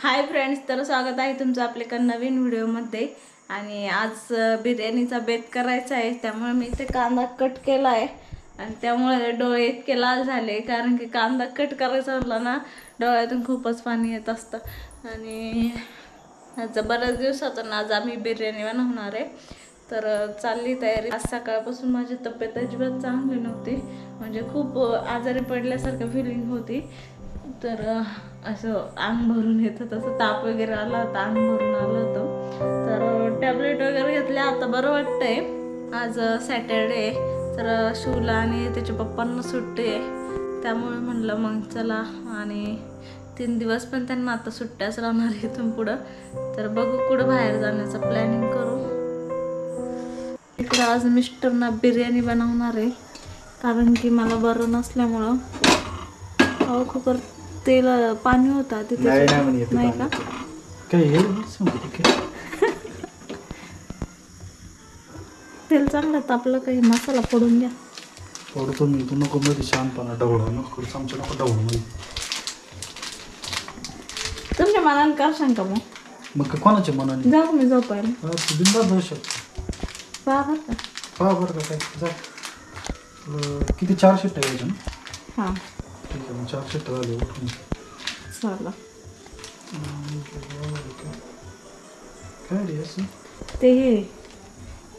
Hi friends, तर स्वागत आहे तुमचं आपल्या एका नवीन व्हिडिओमध्ये. आणि आज बिर्याणीचा बेत करायचा आहे, त्यामुळे मी इथे कांदा कट केला आहे. आणि त्यामुळे डोळे इतके लाल झाले, कारण की कांदा कट करायचा म्हटलं ना डोळ्यातून खूपच पाणी येत असतं. आणि आज बऱ्याच दिवसातून आज आम्ही बिर्याणी बनवणार आहे. तर चालली तयारी. आज सकाळपासून माझी तब्येत अजिबात चांगली नव्हती, म्हणजे खूप आजारी पडल्यासारखं फिलिंग होती. तर असं अंग भरून येतं, तसं ताप वगैरे आला होता, अंग भरून आलं होतं. तर टॅबलेट वगैरे घेतल्या, आता बरं वाटतंय. आज सॅटरडे, तर शिवला आणि त्याच्या पप्पांना सुट्टी आहे, त्यामुळे म्हणलं मग चला. आणि 3 दिवस पण त्यांना आता सुट्ट्याच राहणार इथून पुढं. तर बघू कुठं बाहेर जाण्याचं प्लॅनिंग करू. इकडं आज मिस्टरना बिर्याणी बनवणार आहे, कारण की मला बरं नसल्यामुळं खूप तेल पाणी होता तिथे. नाही का तेल चांगलं तापलं, काही मसाला फोडून घ्या. फोडतो मी, तू नको मध्ये शांतपणा डवळं नको, चमचा नको डवळं मध्ये. तुमच्या मनाने का सांगा मग कोणाच्या मनाने जाऊ मी झोपायला. बिंदास जाऊ शकतो. पहा बरं का, पहा बरं का, काय जा. किती 4 शिट्ट्या यायच्या ना? हां ठीक आहे, मग 4 शिट्ट्या झाले उठून चला. काय रे असं?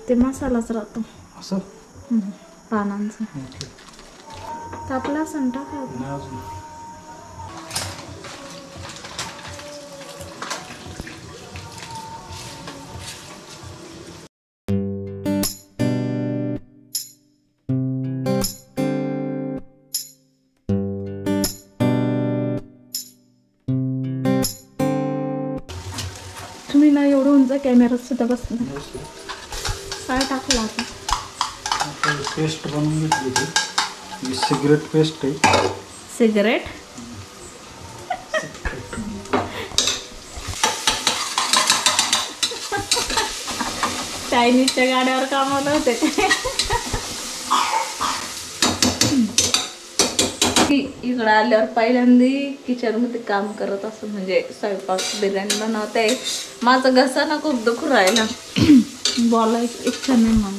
ते मसालाच राहतो असं पानांचा. तापला असं टाका. नाही अजून. तुम्ही ना एवढं उंच कॅमेरात सुद्धा बसला. काय टाकलं आता? पेस्ट बनवून घेतली होती, सिगरेट पेस्ट आहे. सिगरेट? चायनीजच्या गाड्यावर कामाला होते. इकडं आल्यावर पहिल्यांदा किचनमध्ये काम करत असं, म्हणजे स्वयंपाक बिर्याणी बनवते. माझा घसा ना खूप दुखू राहिला, बोलायची इच्छा नाही म्हणून.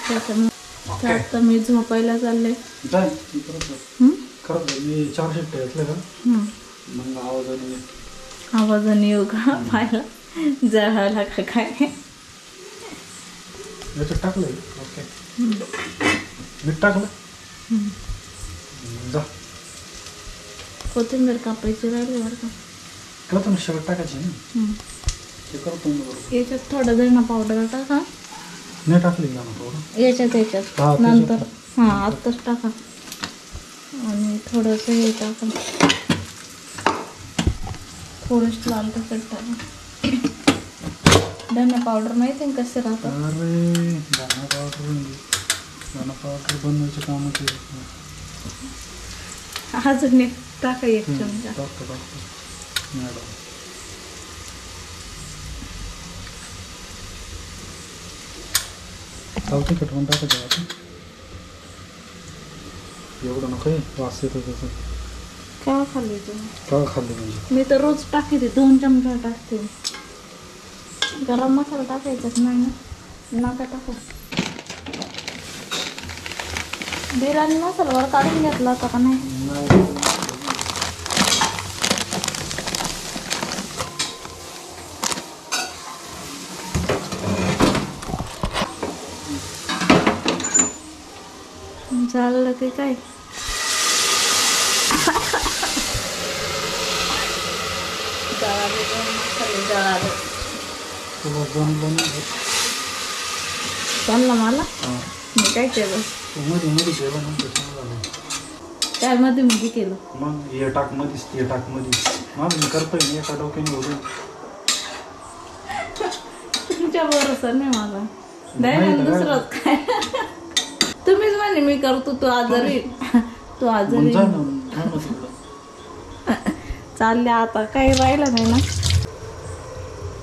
त्याच्यामुळे आता मी झोपायला चालले. खरं मी 4 शिट्ट्या घेतल्या का मग आवाजाने येऊ का पाहिला जळाला का काय? याच्यात टाकलंय. ओके, मीठ टाकलं. जा, कोथिंबीर कापायची राहिली बरं का. करतो ना, शेवट टाकायची ना. ते करतो मी बरोबर. याच्यात थोडं धणा पावडर टाका. नाही टाकली ना पावडर याच्यात नंतर. हां आत्ताच टाका. आणि थोडंसं हे टाका, थोडंसं लाल तिखट टाका. धना पावडर माहिती आहे कसं राहतं? अरे धना पावडर बनवायचं काम अजून एक टाका, 1 चमचा. टाकतो चालतं. तिखट पण टाकायचं आता. एवढं नको आहे, वास येतो त्याचं. काय खाल्ली तुम्ही? का खाल्ली म्हणजे? मी तर रोज टाकते, 2 चमचा टाकते. गरम मसाला टाकायचाच नाही ना, नका टाकू. बिर्याणी मसाल्यावर काढून घेतला होता का नाही? झालं ते काय? चालला मला. मी काय केलं? मध्ये जेवण त्यामध्ये मध्ये केलं. मग हे टाक मध्येच, ते टाक मध्येच. मग मी करतोय, मी एका डोक्याने बोलून. तुमच्या भरोसा नाही माझा. नाही दुसरं काय. तुम्हीच म्हणे मी करतो, तू आजारी. तू आजारी चालले. आता काही राहिलं नाही ना.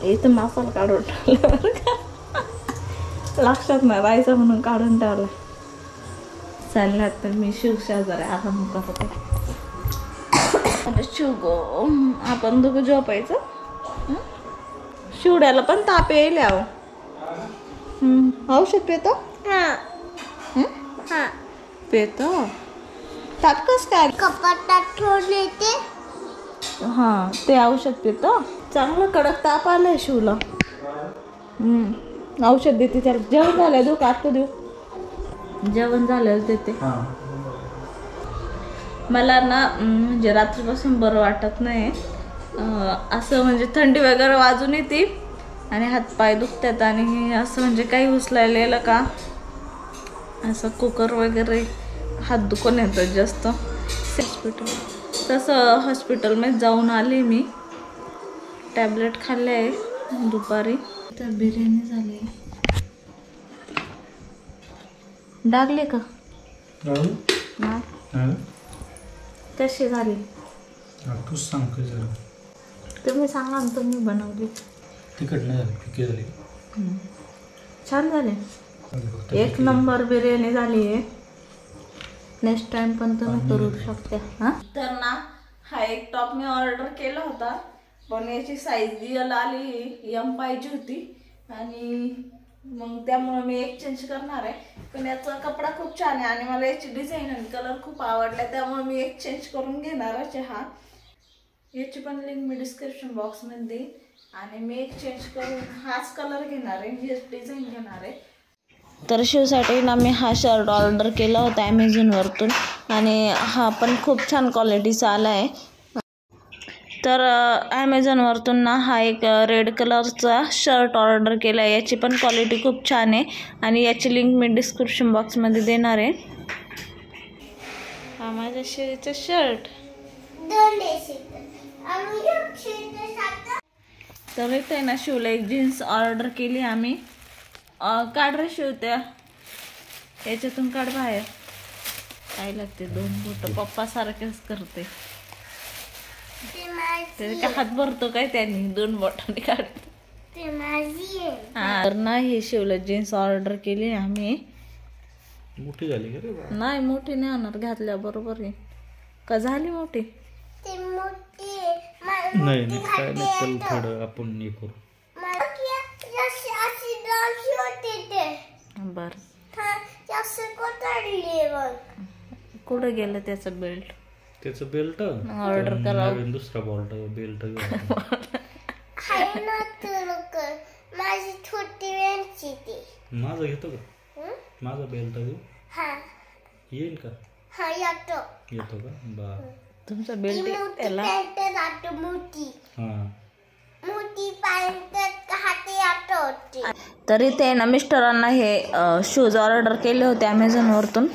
इथं मसाला काढून टाकला, लक्षात नाही राहायचं म्हणून काढून टाकला. चालला तर मी शिवशा जरा आराम करते. अरे शिवगो, आपण दोघं झोपायचं. शिवड्याला पण ताप येईल याव. औषध पेतो पेतो. ताप कस काय कपाटात ठेवले ते. हा ते औषध पितो. चांगलं कडक ताप आलाय शिवला. औषध देते त्याला. जेवण झालं देऊ का आता देऊ? जेवण झालं देते. मला ना म्हणजे रात्रीपासून बरं वाटत नाही. असं म्हणजे थंडी वगैरे वाजून येते आणि हातपाय दुखतात आणि असं म्हणजे काही उचलायला का असं कुकर वगैरे हात दुखून येतात जास्त. हॉस्पिटल तसं हॉस्पिटलमध्ये जाऊन आले मी. टॅबलेट खाल्ले आहे दुपारी. तर बिर्याणी झाली. डागले का कशी झाली तूच सांग कशी झाली. तुम्ही सांगा ना. तुम्ही बनवली. तिखट नाही झाली, फिकी झाली. छान झाले. एक नंबर बिर्याणी झाली आहे. नेक्स्ट टाइम पण तुम्ही करू शकता. हां तर ना हा एक टॉप मी ऑर्डर केला होता पण याची साईज रिअल आली एम पाहिजे होती आणि मग त्यामुळे मी एक्सचेंज करणार आहे. पण याचा कपडा खूप छान आहे आणि मला याची डिझाईन आणि कलर खूप आवडला त्यामुळे मी एक्सचेंज करून घेणार आहे. हा याची पण लिंक मी डिस्क्रिप्शन बॉक्समध्ये देईन आणि मी एक्सचेंज करून हाच कलर घेणार आहे, हेच डिझाईन घेणार आहे. तर शिवसाठी ना मी हा शर्ट ऑर्डर केला होता ॲमेझॉनवरतून आणि हा पण खूप छान क्वालिटीचा आला आहे. तर ॲमेझॉनवरतून ना हा एक रेड कलरचा शर्ट ऑर्डर केला आहे. याची पण क्वालिटी खूप छान आहे आणि याची लिंक मी डिस्क्रिप्शन बॉक्समध्ये देणार आहे. हा माझ्या शिवचा शर्ट. तर इथे ना शिवला एक जीन्स ऑर्डर केली आम्ही. काढ रे शिवत्या याच्यातून काढ बाहेर. काय लागते दोन बोट पप्पा सारखेच करते. त्याचे काय हात भरतो काय त्यांनी दोन बोटांनी काढते. हा तर ना हे शिवला जीन्स ऑर्डर केली आम्ही. मोठी झाली का रे? नाही मोठी नाही होणार घातल्या बरोबर आहे का झाली मोठी. नाही नाही काय नाही. चल थोडं आपण हे करू. बर कुठं गेलं त्याचं बेल्ट? त्याचं बेल्ट ऑर्डर करा. दुसरा बेल्ट माझी छोटी वेळची ती. माझा घेतो का? माझा बेल्ट घेऊ येईल का? हा येतो. येतो का? बा तुमचा बेल्ट त्याला मोठी हा मोठी पॅन्ट हाती आठवते. तर इथे ना मिस्टरांना हे शूज ऑर्डर केले होते ॲमेझॉनवरतून.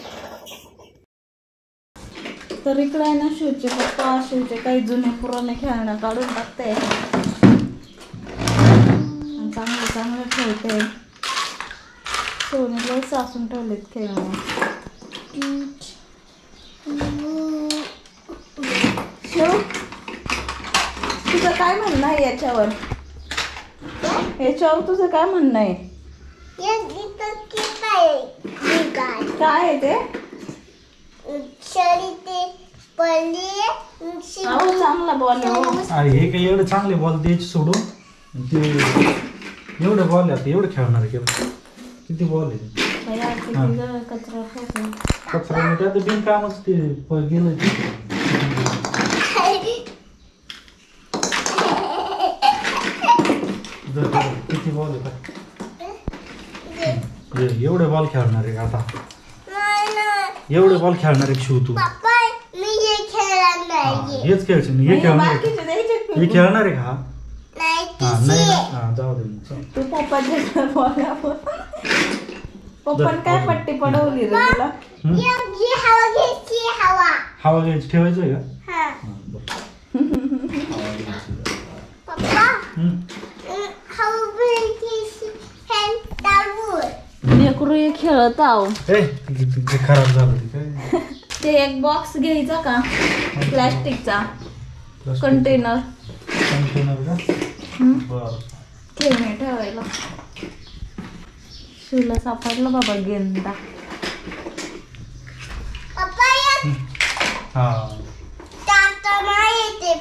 तर इकडे आहे ना शूजचे पप्पा शूजचे काही जुने पुराणे खेळणं काढून टाकते. चांगले चांगले ठेवते. सोनीला सासून ठेवलेत खेळणं. शिव तुझं काय म्हणणं आहे याच्यावर? तुझं काय म्हणणं आहे? काय आहे ते? चांगला बॉल आहे. हे काही एवढे चांगले बॉल द्यायचे सोडून ते एवढे बॉल आहे. एवढे खेळणार आहे किती बॉल आहे? कचरा त्यात बिनकामच ते गेलं. किती बॉल आहे? एवढे बॉल खेळणार आहे आता. एवढे बॉल खेळणार आहे शिव तू? हेच खेळशील? हे खेळणार आहे? हे खेळणार आहे का? नाही ना जाऊ दे. तू पप्पान काय पट्टी पडवली रे तुला? हवा घ्यायची ठेवायचं आहे का? लेकरू हे खेळत आहो. खराब झालं ते एक बॉक्स घ्यायचा का प्लास्टिकचा कंटेनर का? खेळणे ठेवायला. शिवला सापडला बाबा गेंदा. हा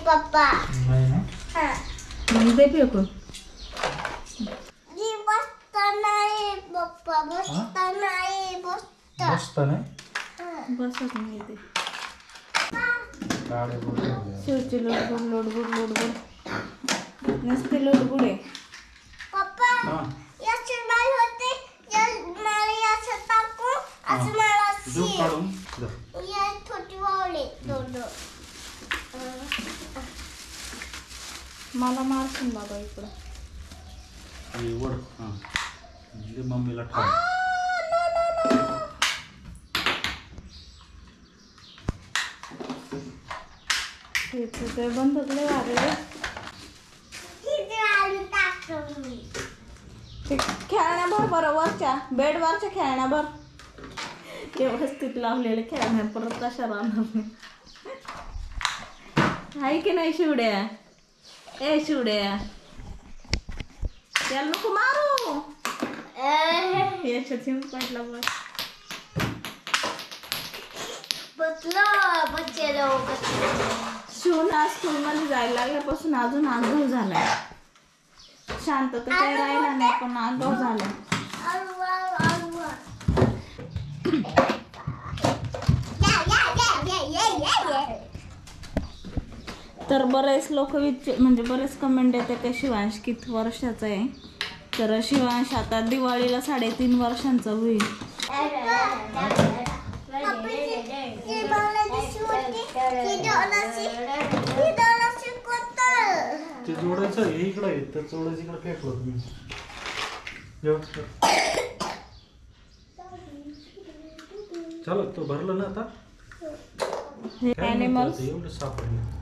पप्पा नाही ना. हा मग दे फेकून. जी बसता नाही पप्पा बसता नाही बसता मस्त नाही. बसत नाही ते. काळे बोलले. शिवची लोडबुड नसते लोडबुड आहे. पप्पा हा. याचे नाही होते मला याचं टाकू असं मला दूध शी काढून दे. या छोटी वावले दोन मला मारशील बाबा इकडं. हे वड. हा. दे मम्मीला ठाव. ते बंद होतले वारे. किती आलू टाकतो मी ते खेळण्याभर बरं वरच्या बेडवरच्या खेळण्याभर व्यवस्थित लावलेले खेळण्या परत तशा राहणार नाही. आहे की नाही शिवड्या? ए शिवड्या त्याला नको मारू. याच्यात पडला बघ. बसलो बच्चेलो शिवना स्कूलमध्ये जायला लागल्यापासून अजून आगाऊ झालाय. शांतता काही राहिला नाही पण आगाऊ झालाय. तर बरेच लोक म्हणजे बरेच कमेंट येते की शिवांश किती वर्षाचा आहे. तर शिवांश आता दिवाळीला 3.5 वर्षांचा होईल. ते जोडायचं हे इकडं आहे तर जोडायचं इकडं फेकलं तुम्ही. चला तो भरलं ना आता. हे काय ॲनिमल्स म्हणते आता एवढं सापडलं.